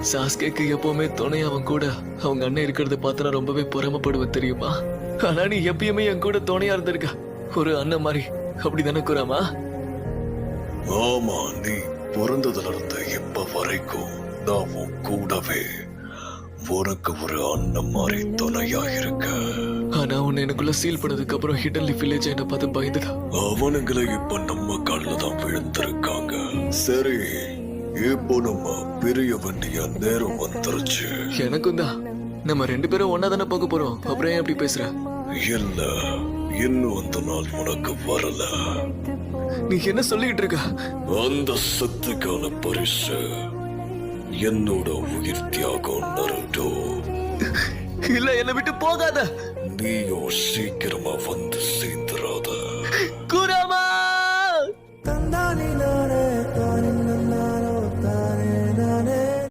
சாஸ்கேக்கு எப்பவுமே துணை அவன் கூட அவங்க அண்ணன் இருக்கிறத பார்த்து நான் ரொம்பவே பொறாமப்படுவேன் தெரியுமா? ஆனா நீ எப்பயுமே என் கூட துணையா இருந்திருக்க, ஒரு அண்ணன் மாதிரி. அப்படிதானே குராமா? ஆமா, நீ பிறந்ததுல இருந்து இப்ப வரைக்கும் நான் உன் கூடவே உனக்கு ஒரு அண்ணன் மாதிரி துணையா இருக்க. ஆனா உன்னை எனக்குள்ள சீல் பண்ணதுக்கு அப்புறம் ஹிடன்லி வில்லேஜ் என்ன பார்த்து பயந்துதான். அவனுங்களை இப்ப நம்ம கால்ல தான் விழுந்திருக்காங்க. சரி, இப்போ நம்ம பிரிய வேண்டிய நேரம் வந்துருச்சு. எனக்கும் தான். நம்ம 2 பேரும் ஒன்னா தானே போக போறோம், அப்புறம் ஏன் அப்படி பேசுற? இல்ல, இன்னும் அந்த நாள் உனக்கு வரல. நீ என்ன சொல்லிட்டு இருக்க? அந்த சத்துக்கான பரிசு என்னோட உயிர் தியாகம் நருட்டோ. இல்ல, என்னை விட்டு போகாத. நீயோ சீக்கிரமா வந்து சேர்ந்து